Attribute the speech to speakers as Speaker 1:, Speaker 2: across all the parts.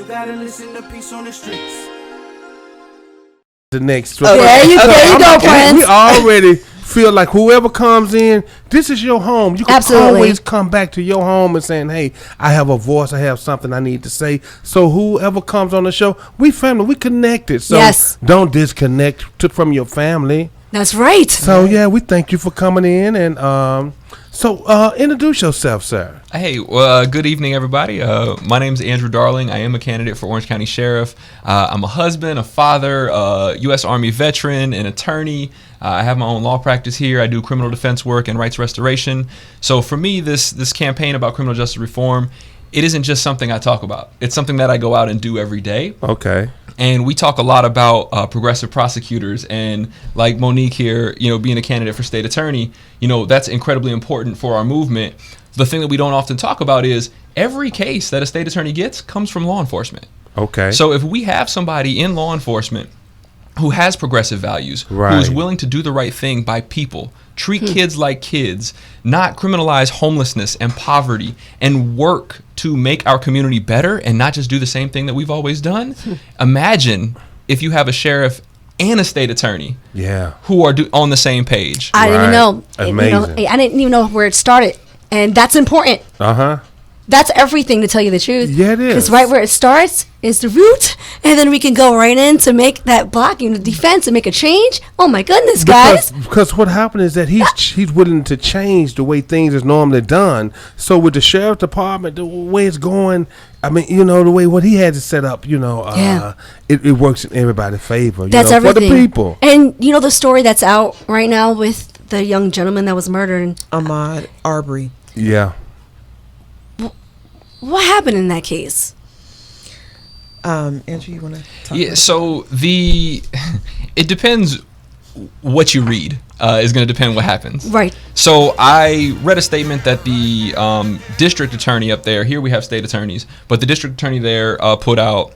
Speaker 1: gotta listen to Peace on the Streets.
Speaker 2: The next.
Speaker 3: There you go, Prince.
Speaker 2: We already feel like whoever comes in, this is your home. You can always come back to your home and saying, hey, I have a voice, I have something I need to say. So whoever comes on the show, we family, we connected. So don't disconnect from your family.
Speaker 3: That's right.
Speaker 2: So yeah, we thank you for coming in, and so introduce yourself, sir.
Speaker 4: Hey, good evening, everybody. My name is Andrew Darling. I am a candidate for Orange County Sheriff. I'm a husband, a father, U.S. Army veteran, an attorney. I have my own law practice here. I do criminal defense work and rights restoration. So for me, this campaign about criminal justice reform, it isn't just something I talk about. It's something that I go out and do every day.
Speaker 2: Okay.
Speaker 4: And we talk a lot about progressive prosecutors, and like Monique here, being a candidate for state attorney, that's incredibly important for our movement. The thing that we don't often talk about is every case that a state attorney gets comes from law enforcement.
Speaker 2: Okay.
Speaker 4: So if we have somebody in law enforcement who has progressive values, who is willing to do the right thing by people, treat kids like kids, not criminalize homelessness and poverty, and work to make our community better and not just do the same thing that we've always done. Imagine if you have a sheriff and a state attorney who are on the same page.
Speaker 3: I didn't even know.
Speaker 2: Amazing.
Speaker 3: I didn't even know where it started. And that's important.
Speaker 2: Uh-huh.
Speaker 3: That's everything, to tell you the truth.
Speaker 2: Yeah, it is.
Speaker 3: Because right where it starts is the root, and then we can go right in to make that blocking the defense and make a change. Oh my goodness, guys!
Speaker 2: Because what happened is that he's willing to change the way things is normally done. So with the sheriff department, the way it's going, I mean, the way what he has it set up, it works in everybody's favor.
Speaker 3: That's everything
Speaker 2: for the people.
Speaker 3: And the story that's out right now with the young gentleman that was murdered,
Speaker 5: Ahmaud Arbery.
Speaker 2: Yeah.
Speaker 3: What happened in that case?
Speaker 5: Andrew, you want to talk?
Speaker 4: Yeah, so it depends what you read is going to depend what happens.
Speaker 3: Right.
Speaker 4: So I read a statement that the district attorney up there, here we have state attorneys, but the district attorney there put out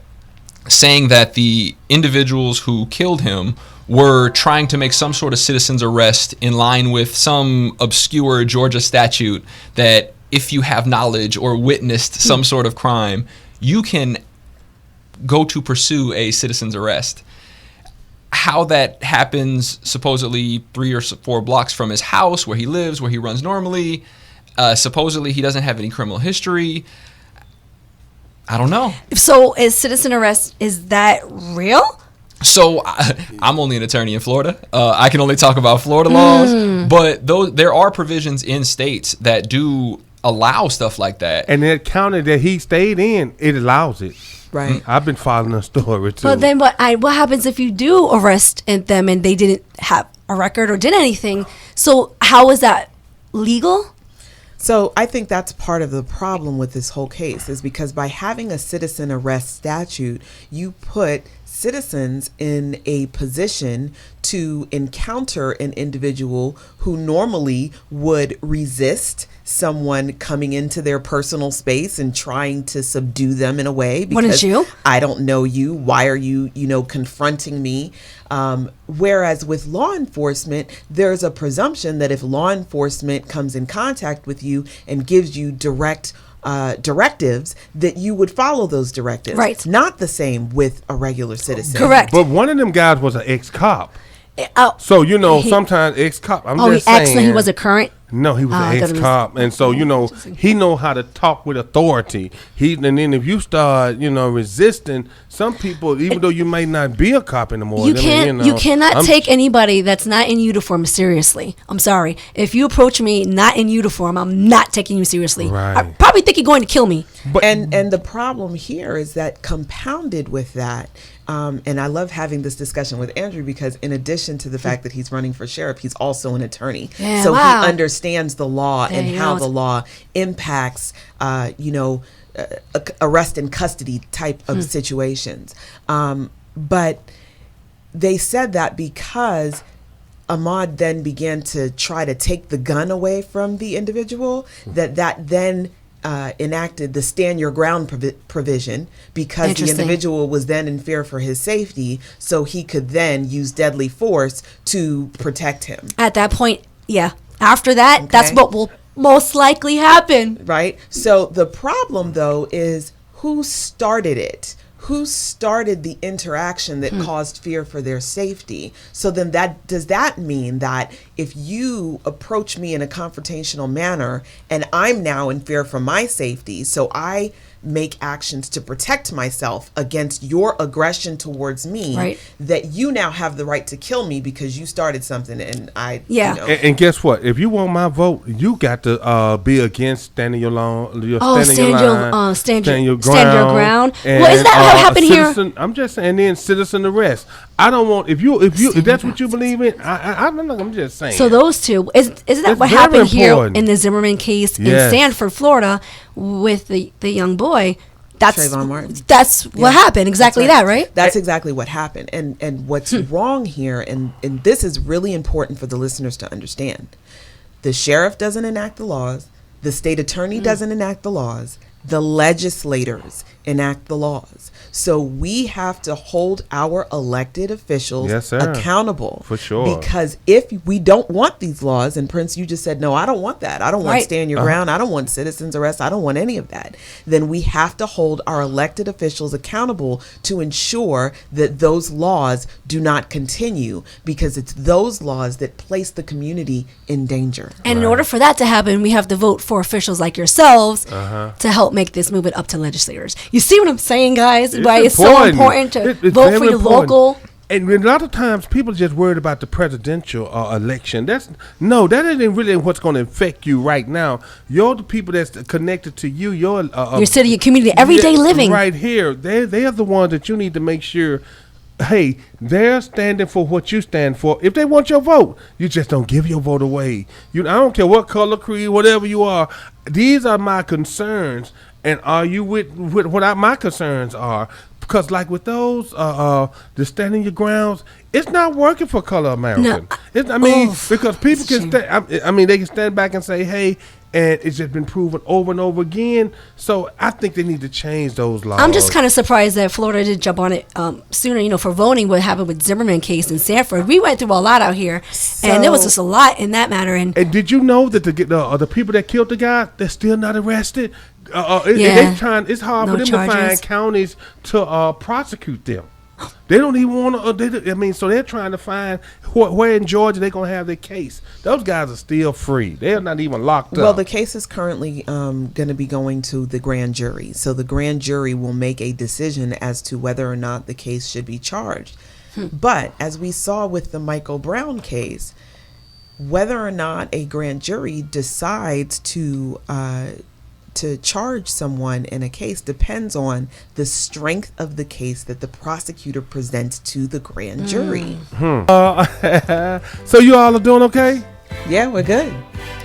Speaker 4: saying that the individuals who killed him were trying to make some sort of citizen's arrest in line with some obscure Georgia statute that if you have knowledge or witnessed some sort of crime, you can go to pursue a citizen's arrest. How that happens, supposedly 3 or 4 blocks from his house, where he lives, where he runs normally. Supposedly he doesn't have any criminal history. I don't know. So
Speaker 3: is citizen arrest, is that real?
Speaker 4: So I'm only an attorney in Florida. I can only talk about Florida laws, but there are provisions in states that do allow stuff like that.
Speaker 2: And that county that he stayed in, it allows it.
Speaker 5: Right.
Speaker 2: I've been following the story too.
Speaker 3: But then what happens if you do arrest them and they didn't have a record or did anything? So how is that legal?
Speaker 5: So I think that's part of the problem with this whole case, is because by having a citizen arrest statute, you put citizens in a position to encounter an individual who normally would resist someone coming into their personal space and trying to subdue them in a way.
Speaker 3: Wouldn't you?
Speaker 5: I don't know you. Why are you, confronting me? Whereas with law enforcement, there's a presumption that if law enforcement comes in contact with you and gives you direct directives, that you would follow those directives.
Speaker 3: Right.
Speaker 5: Not the same with a regular citizen.
Speaker 3: Correct.
Speaker 2: But one of them guys was an ex-cop. So, sometimes ex-cop. I'm just saying.
Speaker 3: Actually, he was a current?
Speaker 2: No, he was an ex-cop. And so, he know how to talk with authority. And then if you start, resisting, some people, even though you may not be a cop anymore.
Speaker 3: You cannot take anybody that's not in uniform seriously. I'm sorry. If you approach me not in uniform, I'm not taking you seriously.
Speaker 2: Right.
Speaker 3: I probably think you're going to kill me.
Speaker 5: And the problem here is that compounded with that, and I love having this discussion with Andrew because in addition to the fact that he's running for sheriff, he's also an attorney.
Speaker 3: Yeah,
Speaker 5: so
Speaker 3: wow.
Speaker 5: he understands the law and how the law impacts, arrest and custody type of situations. But they said that because Ahmaud then began to try to take the gun away from the individual, that then enacted the stand your ground provision, because the individual was then in fear for his safety, so he could then use deadly force to protect him.
Speaker 3: At that point, yeah. After that, that's what will most likely happen.
Speaker 5: Right? So the problem, though, is who started it? Who started the interaction that caused fear for their safety? So then does that mean that if you approach me in a confrontational manner and I'm now in fear for my safety, so I make actions to protect myself against your aggression towards me,
Speaker 3: right,
Speaker 5: that you now have the right to kill me because you started something and I,
Speaker 3: yeah.
Speaker 2: And guess what? If you want my vote, you got to be against standing your line.
Speaker 3: Stand your ground.
Speaker 2: And,
Speaker 3: well, isn't that what happened here?
Speaker 2: I'm just saying, then citizen arrest. I don't want if that's what you believe in. I'm just saying.
Speaker 3: So those two isn't that what happened here in the Zimmerman case in Sanford, Florida, with the young boy?
Speaker 5: Trayvon Martin.
Speaker 3: That's what happened. Exactly that, right?
Speaker 5: That's exactly what happened. And what's wrong here, and this is really important for the listeners to understand. The sheriff doesn't enact the laws. The state attorney doesn't enact the laws. The legislators enact the laws. So we have to hold our elected officials accountable.
Speaker 2: For sure.
Speaker 5: Because if we don't want these laws, and Prince, you just said, no, I don't want that. I don't want stand your ground. I don't want citizens arrest. I don't want any of that. Then we have to hold our elected officials accountable to ensure that those laws do not continue, because it's those laws that place the community in danger.
Speaker 3: And in order for that to happen, we have to vote for officials like yourselves to help make this movement up to legislators. You see what I'm saying, guys? Why it's so important to vote for your local.
Speaker 2: And a lot of times people just worried about the presidential election. That isn't really what's going to affect you right now. You're the people that's connected to you. Your
Speaker 3: city, your community, everyday living.
Speaker 2: Right here. They're the ones that you need to make sure, hey, they're standing for what you stand for. If they want your vote, you just don't give your vote away. I don't care what color, creed, whatever you are. These are my concerns. And are you with what my concerns are? Because like with those, the standing your grounds, it's not working for color Americans. No. Because people can they can stand back and say, hey, and it's just been proven over and over again. So I think they need to change those laws. I'm
Speaker 3: just kind of surprised that Florida did jump on it sooner, for voting what happened with Zimmerman case in Sanford. We went through a lot out here, and there was just a lot in that matter. And
Speaker 2: did you know that the people that killed the guy, they're still not arrested? It's hard for them to find counties to prosecute them. They don't even want to. So they're trying to find where in Georgia they're going to have their case. Those guys are still free. They're not even locked up.
Speaker 5: Well, the case is currently going to be going to the grand jury. So the grand jury will make a decision as to whether or not the case should be charged. But as we saw with the Michael Brown case, whether or not a grand jury decides to charge someone in a case depends on the strength of the case that the prosecutor presents to the grand jury.
Speaker 2: So you all are doing okay?
Speaker 5: Yeah, we're good.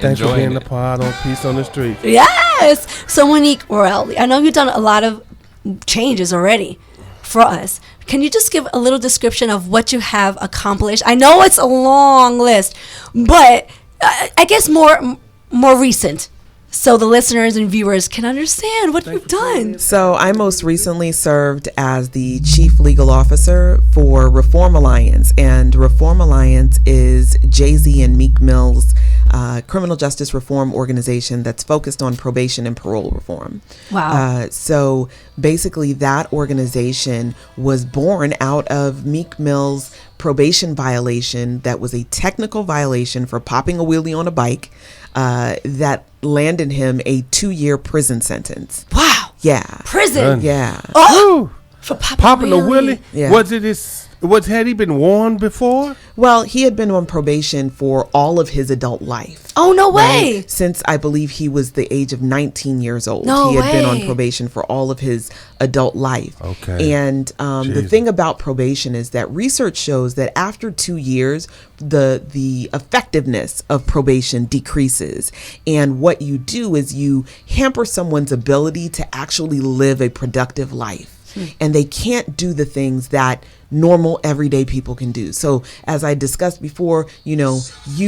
Speaker 2: Thanks for being a part on Peace on the Street.
Speaker 3: Yes. So Monique Worrell, I know you've done a lot of changes already for us. Can you just give a little description of what you have accomplished? I know it's a long list, but I guess more recent, so the listeners and viewers can understand what you've done.
Speaker 5: So I most recently served as the Chief Legal Officer for Reform Alliance. And Reform Alliance is Jay-Z and Meek Mill's criminal justice reform organization that's focused on probation and parole reform.
Speaker 3: Wow.
Speaker 5: So basically that organization was born out of Meek Mill's probation violation that was a technical violation for popping a wheelie on a bike that landed him a 2-year prison sentence.
Speaker 3: Wow.
Speaker 5: Yeah.
Speaker 3: Prison.
Speaker 5: Yeah.
Speaker 3: Oh,
Speaker 2: for popping a wheelie?
Speaker 5: Yeah.
Speaker 2: Had he been warned before?
Speaker 5: Well, he had been on probation for all of his adult life.
Speaker 3: Oh, no way.
Speaker 5: Right? Since I believe he was the age of 19 years old.
Speaker 3: No
Speaker 5: he had been
Speaker 3: way.
Speaker 5: on probation for all of his adult life.
Speaker 2: Okay.
Speaker 5: And the thing about probation is that research shows that after 2 years, the effectiveness of probation decreases. And what you do is you hamper someone's ability to actually live a productive life. And they can't do the things that normal everyday people can do. So as I discussed before, you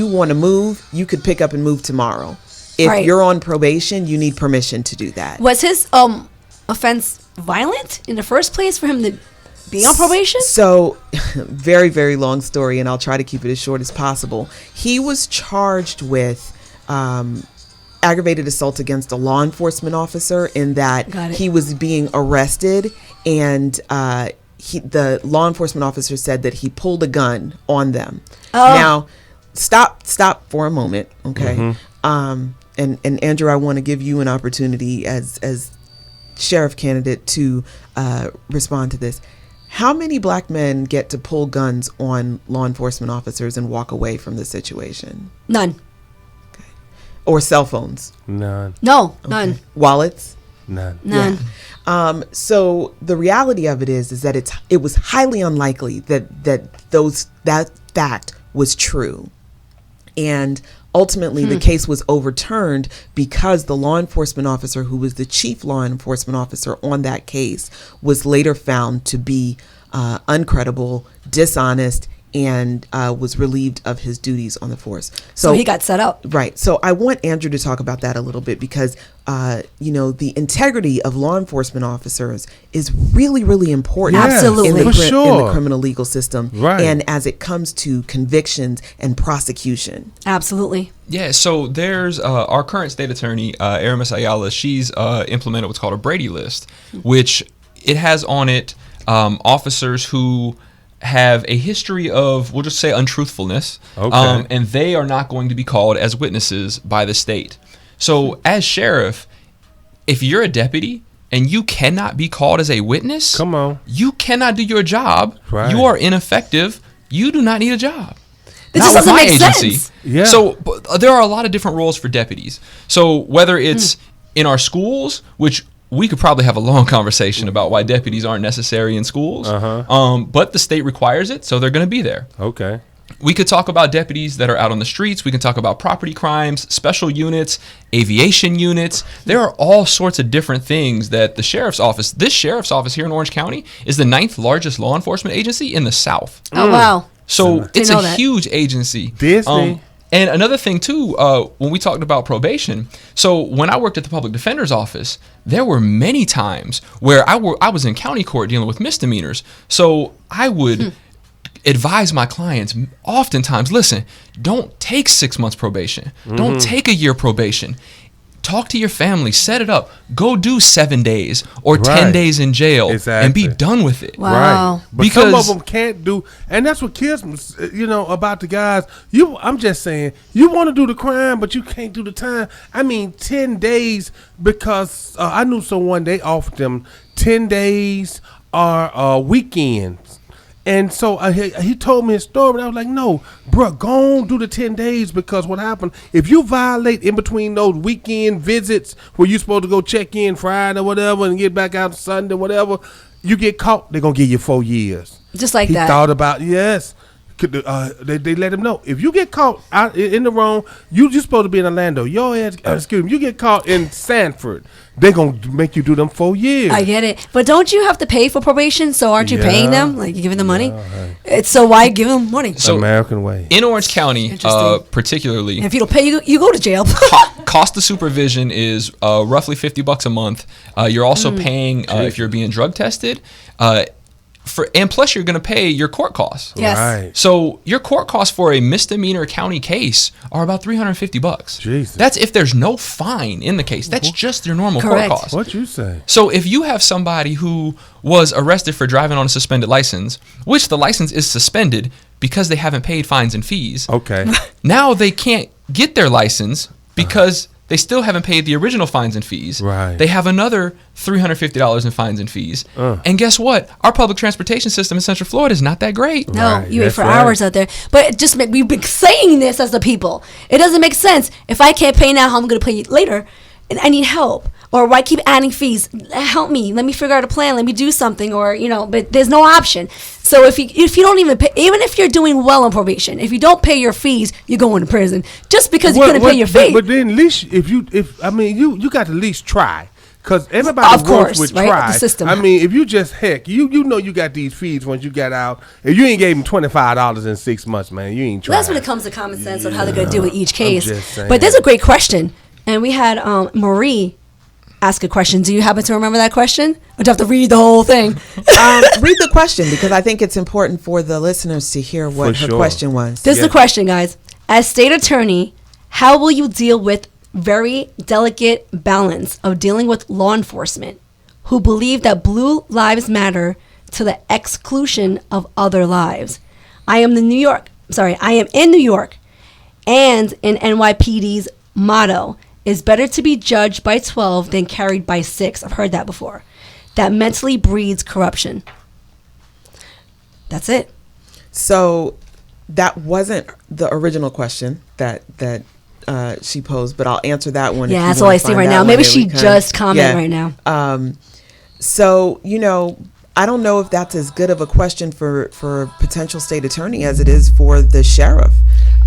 Speaker 5: want to move, you could pick up and move tomorrow. If you're on probation, you need permission to do that.
Speaker 3: Was his offense violent in the first place for him to be on probation?
Speaker 5: So very, very long story, and I'll try to keep it as short as possible. He was charged with aggravated assault against a law enforcement officer in that
Speaker 3: Got it.
Speaker 5: he was being arrested, and the law enforcement officer said that he pulled a gun on them.
Speaker 3: Oh.
Speaker 5: Now, stop for a moment, okay? And Andrew, I want to give you an opportunity as sheriff candidate to respond to this. How many black men get to pull guns on law enforcement officers and walk away from the situation?
Speaker 3: None.
Speaker 5: Or cell phones?
Speaker 2: None.
Speaker 3: No, none.
Speaker 5: Wallets?
Speaker 2: None.
Speaker 3: None.
Speaker 5: So the reality of it is that it was highly unlikely that fact was true. And ultimately, the case was overturned because the law enforcement officer who was the chief law enforcement officer on that case was later found to be uncredible, dishonest, and was relieved of his duties on the force.
Speaker 3: So he got set up.
Speaker 5: Right. So I want Andrew to talk about that a little bit because, the integrity of law enforcement officers is really, really important.
Speaker 3: Yes, absolutely.
Speaker 5: In the,
Speaker 2: For sure.
Speaker 5: in the criminal legal system.
Speaker 2: Right.
Speaker 5: And as it comes to convictions and prosecution.
Speaker 3: Absolutely.
Speaker 4: Yeah, so there's our current state attorney, Aramis Ayala. She's implemented what's called a Brady list, which it has on it officers who have a history of, we'll just say, untruthfulness,
Speaker 2: Okay.
Speaker 4: and they are not going to be called as witnesses by the state. So as sheriff, if you're a deputy and you cannot be called as a witness,
Speaker 2: Come on.
Speaker 4: you cannot do your job.
Speaker 2: Right.
Speaker 4: You are ineffective. You do not need a job.
Speaker 3: It
Speaker 4: Not
Speaker 3: just
Speaker 4: with
Speaker 3: doesn't
Speaker 4: my
Speaker 3: make
Speaker 4: agency.
Speaker 3: sense.
Speaker 2: Yeah.
Speaker 4: So there are a lot of different roles for deputies. So whether it's in our schools, which we could probably have a long conversation about why deputies aren't necessary in schools, but the state requires it, so they're going to be there.
Speaker 2: Okay.
Speaker 4: We could talk about deputies that are out on the streets. We can talk about property crimes, special units, aviation units. There are all sorts of different things that the sheriff's office, this sheriff's office here in Orange County, is the 9th largest law enforcement agency in the South.
Speaker 3: Oh, wow.
Speaker 4: So it's
Speaker 3: know
Speaker 4: a
Speaker 3: that.
Speaker 4: huge agency.
Speaker 2: Disney.
Speaker 4: And another thing, too, when we talked about probation, so when I worked at the public defender's office, there were many times where I was in county court dealing with misdemeanors. So I would advise my clients oftentimes, listen, don't take 6 months probation. Don't take a year probation. Talk to your family, set it up. Go do 7 days or 10
Speaker 2: Right.
Speaker 4: days in jail and be
Speaker 2: Exactly.
Speaker 4: done with it.
Speaker 3: Wow.
Speaker 2: Right. But some of
Speaker 4: Because-
Speaker 2: them can't do, and that's what kills me, about the guys. I'm just saying, you want to do the crime, but you can't do the time. I mean, 10 days because I knew someone, they offered them 10 days or weekends. And so he told me his story, but I was like, no, bro, go on, do the 10 days because what happened, if you violate in between those weekend visits where you're supposed to go check in Friday or whatever and get back out Sunday, whatever, you get caught, they're going to give you 4 years.
Speaker 3: Just like
Speaker 2: He
Speaker 3: that.
Speaker 2: thought about, yes. They let him know. If you get caught out in the wrong, you're supposed to be in Orlando. Your ass, excuse me, you get caught in Sanford, they're going to make you do them 4 years.
Speaker 3: I get it. But don't you have to pay for probation? So aren't you paying
Speaker 2: Yeah.
Speaker 3: them? Like, you giving them money? It's so why give them money?
Speaker 4: So
Speaker 2: American way.
Speaker 4: in Orange County,
Speaker 3: Interesting.
Speaker 4: particularly,
Speaker 3: If you don't pay, you go to jail.
Speaker 4: cost of supervision is roughly $50 a month. You're also paying if you're being drug tested, and plus you're going to pay your court costs.
Speaker 3: Yes.
Speaker 2: Right.
Speaker 4: So your court costs for a misdemeanor county case are about $350.
Speaker 2: Jesus.
Speaker 4: That's if there's no fine in the case. That's just your normal
Speaker 3: Correct.
Speaker 4: court costs.
Speaker 2: What you say?
Speaker 4: So if you have somebody who was arrested for driving on a suspended license, which the license is suspended because they haven't paid fines and fees,
Speaker 2: Okay.
Speaker 4: now they can't get their license because they still haven't paid the original fines and fees.
Speaker 2: Right.
Speaker 4: They have another $350 in fines and fees. And guess what? Our public transportation system in Central Florida is not that great.
Speaker 3: No,
Speaker 2: Right,
Speaker 3: you wait
Speaker 2: that's
Speaker 3: for
Speaker 2: right.
Speaker 3: hours out there. But it just we've been saying this as the people. It doesn't make sense. If I can't pay now, how I'm going to pay later? And I need help. Or why keep adding fees? Help me. Let me figure out a plan. Let me do something. Or, but there's no option. So if you don't even pay, even if you're doing well on probation, if you don't pay your fees, you're going to prison just because you couldn't pay your fee.
Speaker 2: But then at least you got to at least try. Because everybody
Speaker 3: Of course,
Speaker 2: works with
Speaker 3: right?
Speaker 2: try.
Speaker 3: The system.
Speaker 2: I mean, if you just you know you got these fees once you get out. If you ain't gave them $25 in 6 months, man, you ain't trying.
Speaker 3: That's when it comes to common sense on how they're going to deal with each case.
Speaker 2: just saying.
Speaker 3: But there's a great question. And we had Marie ask a question. Do you happen to remember that question? Or do I have to read the whole thing?
Speaker 5: Read the question because I think it's important for the listeners to hear what
Speaker 2: For
Speaker 5: her
Speaker 2: sure.
Speaker 5: question was.
Speaker 3: This is the question, guys. As state attorney, how will you deal with very delicate balance of dealing with law enforcement who believe that blue lives matter to the exclusion of other lives. I am in New York, and in NYPD's motto is better to be judged by 12 than carried by 6. I've heard that before. That mentally breeds corruption. That's it.
Speaker 5: So that wasn't the original question that she posed, but I'll answer that one.
Speaker 3: Yeah, that's all I see right now. Maybe she just commented right now.
Speaker 5: So, I don't know if that's as good of a question for potential state attorney as it is for the sheriff.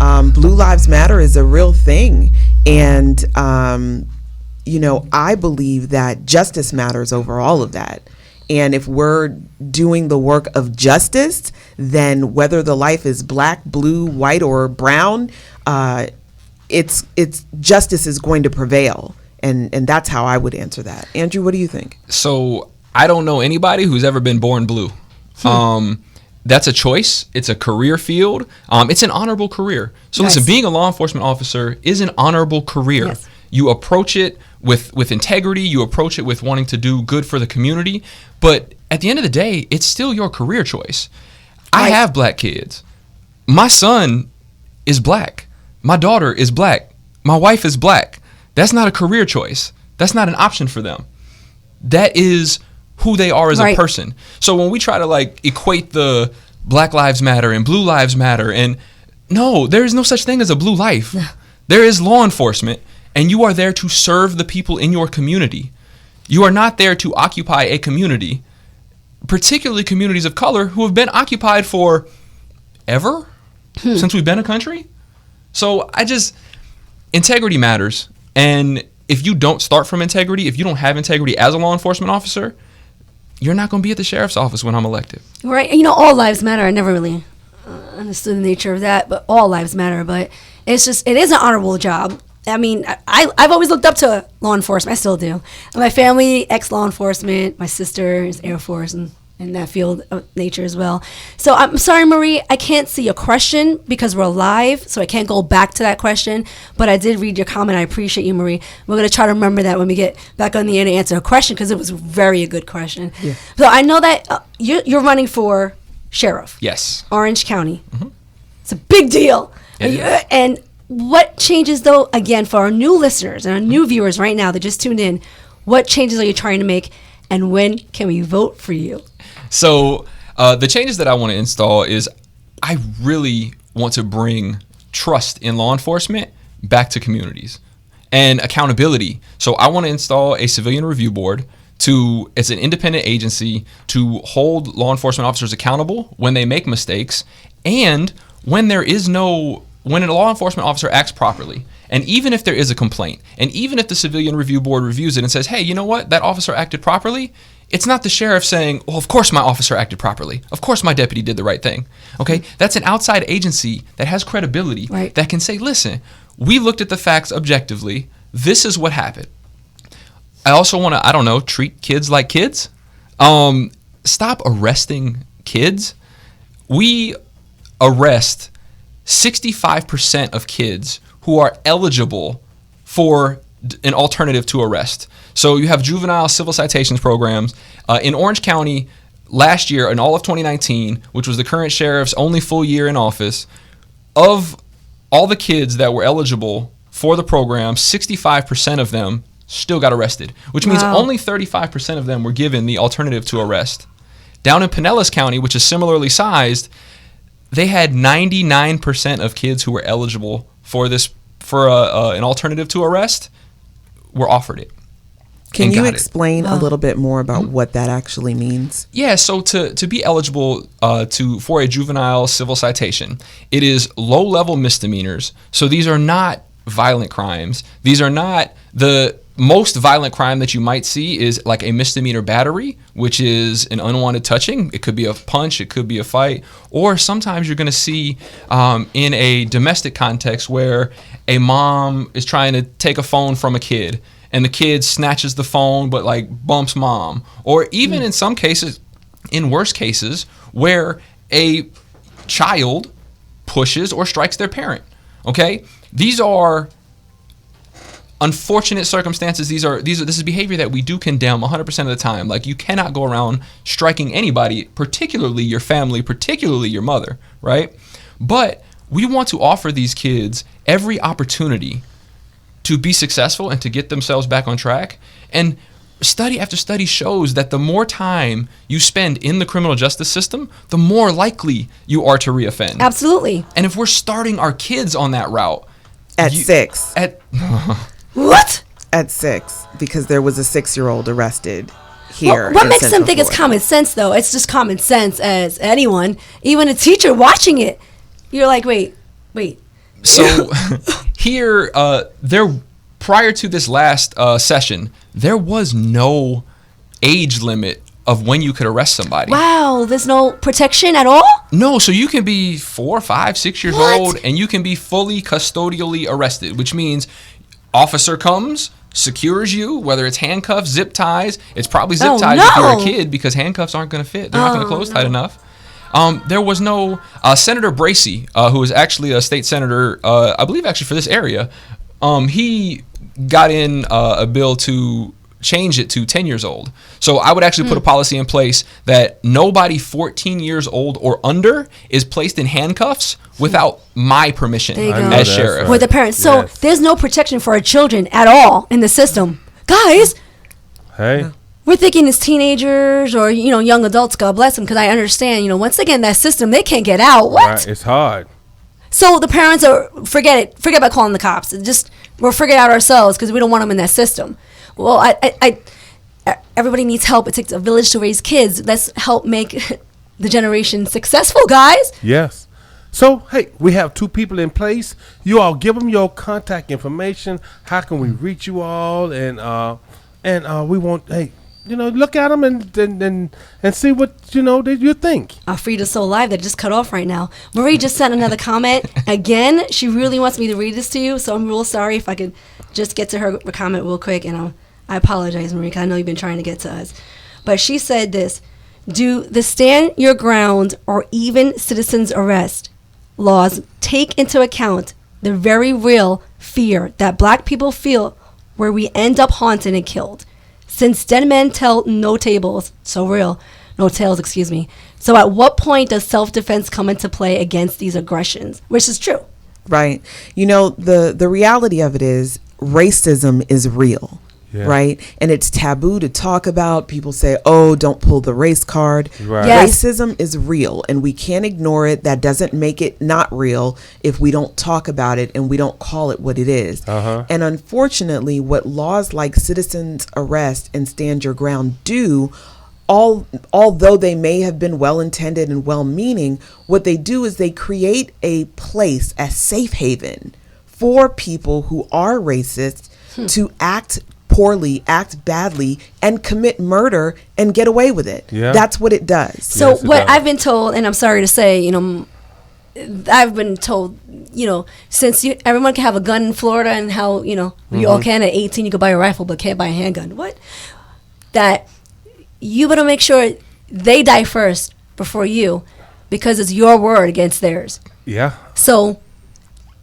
Speaker 5: Blue Lives Matter is a real thing. And, I believe that justice matters over all of that. And if we're doing the work of justice, then whether the life is black, blue, white, or brown, it's justice is going to prevail. And that's how I would answer that. Andrew, what do you think?
Speaker 4: So I don't know anybody who's ever been born blue. That's a choice. It's a career field. It's an honorable career. So listen, being a law enforcement officer is an honorable career.
Speaker 3: Yes.
Speaker 4: You approach it with integrity. You approach it with wanting to do good for the community. But at the end of the day, it's still your career choice. I have black kids. My son is black. My daughter is black. My wife is black. That's not a career choice. That's not an option for them. That is who they are as a person. So when we try to equate the Black Lives Matter and Blue Lives Matter, and no, there is no such thing as a blue life. There is law enforcement, and you are there to serve the people in your community. You are not there to occupy a community, particularly communities of color who have been occupied for ever since we've been a country. So integrity matters. And if you don't start from integrity, if you don't have integrity as a law enforcement officer, you're not going to be at the sheriff's office when I'm elected. Right.
Speaker 3: All lives matter. I never really understood the nature of that, but all lives matter. But it is an honorable job. I mean, I've always looked up to law enforcement. I still do. My family, ex-law enforcement. My sister is Air Force and in that field of nature as well. So I'm sorry, Marie, I can't see your question because we're live, so I can't go back to that question. But I did read your comment. I appreciate you, Marie. We're going to try to remember that when we get back on the air to answer a question because it was a good question. Yeah. So I know that you're running for sheriff.
Speaker 4: Yes.
Speaker 3: Orange County. Mm-hmm. It's a big deal. And what changes, though, again, for our new listeners and our new viewers right now that just tuned in, what changes are you trying to make, and when can we vote for you?
Speaker 4: So the changes that I want to install is I really want to bring trust in law enforcement back to communities and accountability. So I want to install a civilian review board it's an independent agency to hold law enforcement officers accountable when they make mistakes and when a law enforcement officer acts properly. And even if there is a complaint, and even if the civilian review board reviews it and says, hey, you know what, that officer acted properly, it's not the sheriff saying, well, of course my officer acted properly. Of course my deputy did the right thing. Okay, that's an outside agency that has credibility that can say, listen, we looked at the facts objectively. This is what happened. I also want to, treat kids like kids. Stop arresting kids. We arrest 65% of kids who are eligible for an alternative to arrest. So you have juvenile civil citations programs. In Orange County, last year, in all of 2019, which was the current sheriff's only full year in office, of all the kids that were eligible for the program, 65% of them still got arrested, which means only 35% of them were given the alternative to arrest. Down in Pinellas County, which is similarly sized, they had 99% of kids who were eligible for an alternative to arrest were offered it.
Speaker 5: Can you explain a little bit more about what that actually means?
Speaker 4: Yeah, so to be eligible for a juvenile civil citation, it is low-level misdemeanors. So these are not violent crimes. These are not the most violent crime that you might see is like a misdemeanor battery, which is an unwanted touching. It could be a punch, it could be a fight, or sometimes you're going to see in a domestic context where a mom is trying to take a phone from a kid and the kid snatches the phone but bumps mom, or even in some cases, in worse cases, where a child pushes or strikes their parent. Okay? These are unfortunate circumstances. This is behavior that we do condemn 100% of the time. Like, you cannot go around striking anybody, particularly your family, particularly your mother, right? But we want to offer these kids every opportunity to be successful and to get themselves back on track. And study after study shows that the more time you spend in the criminal justice system, the more likely you are to reoffend.
Speaker 3: Absolutely.
Speaker 4: And if we're starting our kids on that route
Speaker 5: At 6.
Speaker 3: What?
Speaker 5: At 6, because there was a 6-year-old arrested here.
Speaker 3: What makes them think it's common sense, though? It's just common sense as anyone, even a teacher watching it. You're like, wait.
Speaker 4: So here, prior to this last session, there was no age limit of when you could arrest somebody.
Speaker 3: Wow, there's no protection at all?
Speaker 4: No, so you can be 4, 5, 6 years old, and you can be fully custodially arrested, which means officer comes, secures you, whether it's handcuffs, zip ties. It's probably zip ties if you're a kid, because handcuffs aren't going to fit. They're not going to close tight enough. There was no Senator Bracey, who was actually a state senator, I believe actually for this area. He got in a bill to change it to 10 years old. So I would actually put a policy in place that nobody 14 years old or under is placed in handcuffs without my permission as sheriff.
Speaker 3: With the parents. So there's no protection for our children at all in the system. Guys.
Speaker 2: Hey.
Speaker 3: We're thinking it's teenagers or, young adults, God bless them, because I understand, once again, that system, they can't get out. What?
Speaker 2: Right, it's hard.
Speaker 3: So the parents forget it. Forget about calling the cops. We'll figure it out ourselves because we don't want them in that system. Well, everybody needs help. It takes a village to raise kids. Let's help make the generation successful, guys.
Speaker 2: Yes. So, hey, we have 2 people in place. You all give them your contact information. How can we reach you all? And we want, hey, look at them and see what, you think.
Speaker 3: Frida's so live that just cut off right now. Marie just sent another comment. Again, she really wants me to read this to you, so I'm real sorry if I could just get to her comment real quick. And I apologize, Marie, because I know you've been trying to get to us. But she said this: do the stand your ground or even citizens arrest laws take into account the very real fear that black people feel where we end up haunted and killed? Since dead men tell no tales, excuse me. So at what point does self-defense come into play against these aggressions? Which is true.
Speaker 5: Right. The reality of it is racism is real. Yeah. Right. And it's taboo to talk about. People say, oh, don't pull the race card.
Speaker 2: Right.
Speaker 3: Yes.
Speaker 5: Racism is real and we can't ignore it. That doesn't make it not real if we don't talk about it and we don't call it what it is. And unfortunately, what laws like citizens arrest and stand your ground do, although they may have been well-intended and well-meaning, what they do is they create a place, a safe haven for people who are racist to act poorly, act badly, and commit murder and get away with it. Yeah. That's what it does.
Speaker 3: So what I've been told, and I'm sorry to say, I've been told, since everyone can have a gun in Florida and how, you all can at 18, you can buy a rifle but can't buy a handgun. What? That you better make sure they die first before you, because it's your word against theirs.
Speaker 2: Yeah.
Speaker 3: So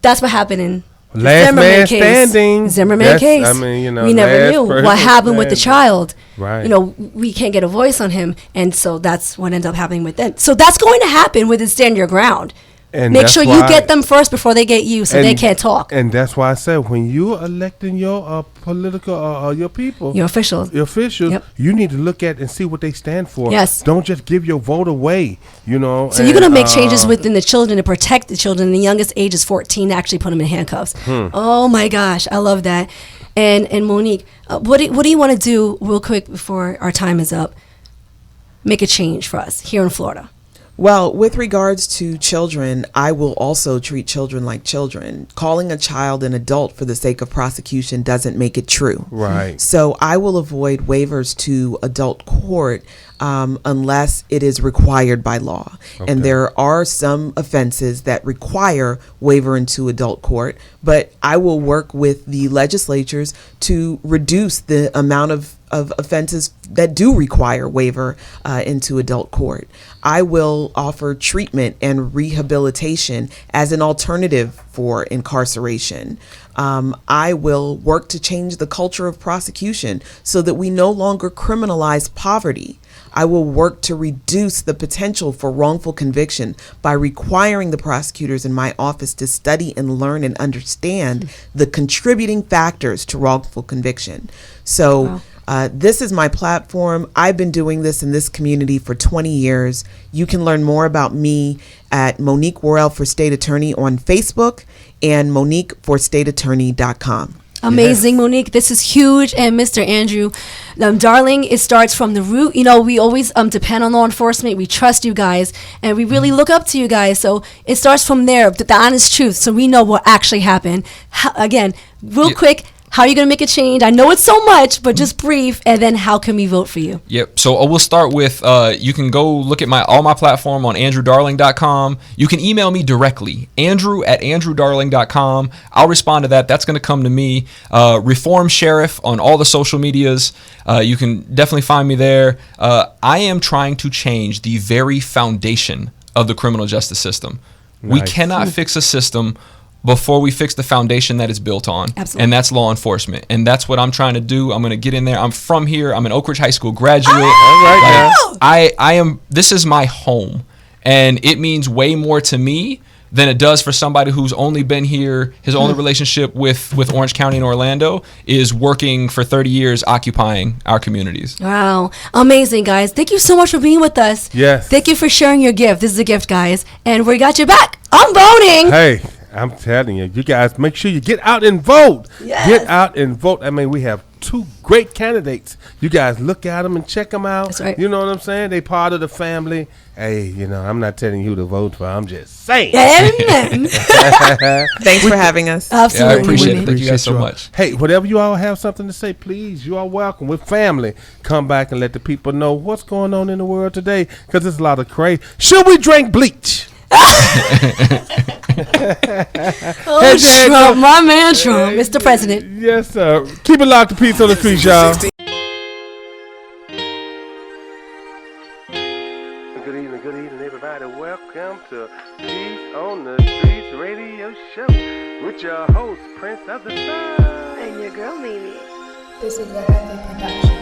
Speaker 3: that's what happened in
Speaker 2: Last
Speaker 3: Zimmerman
Speaker 2: man
Speaker 3: case.
Speaker 2: Standing.
Speaker 3: Zimmerman case.
Speaker 2: I mean,
Speaker 3: we never knew what happened with the child.
Speaker 2: Right.
Speaker 3: We can't get a voice on him, and so that's what ended up happening with them. So that's going to happen with the stand your ground. And make sure you get them first before they get you, so they can't talk.
Speaker 2: And that's why I said, when you're electing your political, your people,
Speaker 3: your officials,
Speaker 2: yep, you need to look at and see what they stand for.
Speaker 3: Yes.
Speaker 2: Don't just give your vote away. So
Speaker 3: you're going to make changes within the children to protect the children. The youngest age is 14. To actually put them in handcuffs. Oh my gosh, I love that. And Monique, what do you want to do real quick before our time is up? Make a change for us here in Florida.
Speaker 5: Well, with regards to children, I will also treat children like children. Calling a child an adult for the sake of prosecution doesn't make it true.
Speaker 2: Right.
Speaker 5: So I will avoid waivers to adult court unless it is required by law. Okay. And there are some offenses that require waiver into adult court, but I will work with the legislatures to reduce the amount of of offenses that do require waiver into adult court. I will offer treatment and rehabilitation as an alternative for incarceration. I will work to change the culture of prosecution so that we no longer criminalize poverty. I will work to reduce the potential for wrongful conviction by requiring the prosecutors in my office to study and learn and understand the contributing factors to wrongful conviction. So this is my platform. I've been doing this in this community for 20 years. You can learn more about me at Monique Worrell for State Attorney on Facebook and MoniqueForStateAttorney.com.
Speaker 3: Amazing, yes. Monique, this is huge. And Mr. Andrew, darling, it starts from the root. You know, we always depend on law enforcement. We trust you guys, and we really look up to you guys. So it starts from there, the honest truth, so we know what actually happened. Again, real quick, how are you going to make a change? I know it's so much, but just brief, and then how can we vote for you?
Speaker 4: Yep. So we'll start with, you can go look at all my platform on andrewdarling.com. You can email me directly, andrew@andrewdarling.com. I'll respond to that. That's going to come to me. Reform Sheriff on all the social medias. You can definitely find me there. I am trying to change the very foundation of the criminal justice system. Nice. We cannot fix a system before we fix the foundation that it's built on.
Speaker 3: Absolutely.
Speaker 4: And that's law enforcement. And that's what I'm trying to do. I'm going to get in there. I'm from here. I'm an Oak Ridge High School graduate. I am, this is my home. And it means way more to me than it does for somebody who's only been here. His only relationship with Orange County and Orlando is working for 30 years occupying our communities.
Speaker 3: Wow. Amazing, guys. Thank you so much for being with us.
Speaker 2: Yes.
Speaker 3: Thank you for sharing your gift. This is a gift, guys. And we got your back. I'm voting.
Speaker 2: Hey, I'm telling you, you guys make sure you get out and vote.
Speaker 3: Yes.
Speaker 2: Get out and vote. I mean, we have two great candidates. You guys look at them and check them out.
Speaker 3: That's right.
Speaker 2: You know what I'm saying? They part of the family. Hey, you know, I'm not telling you who to vote for. I'm just saying.
Speaker 3: Amen.
Speaker 5: Thanks for having us.
Speaker 3: Absolutely.
Speaker 4: Yeah, I appreciate it. Thank you guys so much.
Speaker 2: Hey, whatever you all have something to say, please, you are welcome. We're family. Come back and let the people know what's going on in the world today, because there's a lot of crazy. Should we drink bleach?
Speaker 3: Trump, my man Trump, Mr. President.
Speaker 2: Yes, sir. Keep it locked to Peace on the Streets, y'all. Good evening, everybody. Welcome to Peace on the Streets radio show with your host, Prince of the Sun.
Speaker 6: And your girl, Mimi.
Speaker 7: This is a heavy production.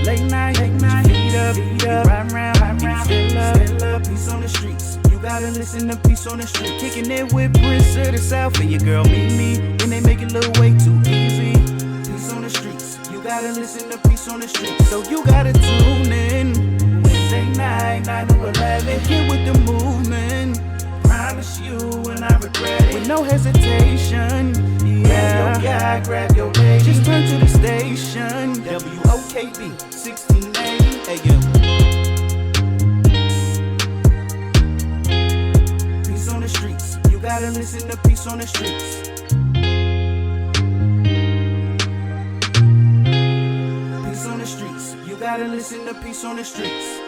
Speaker 1: Late night, feet up, ride round, still up, peace on the streets. You gotta listen to Peace on the Street. Kicking it with Prince of the South and your girl Mimi. When they make it look way too easy. Peace on the streets. You gotta listen to Peace on the Streets. So you gotta tune in. Wednesday night, 9 to 11. Get with the movement. Promise you and I regret it. With no hesitation. Yeah. Grab your guy, grab your lady. Just turn to the station. WOKB 1680 AM. Peace on the streets. You gotta listen to Peace on the Streets. Peace on the streets. You gotta listen to Peace on the Streets.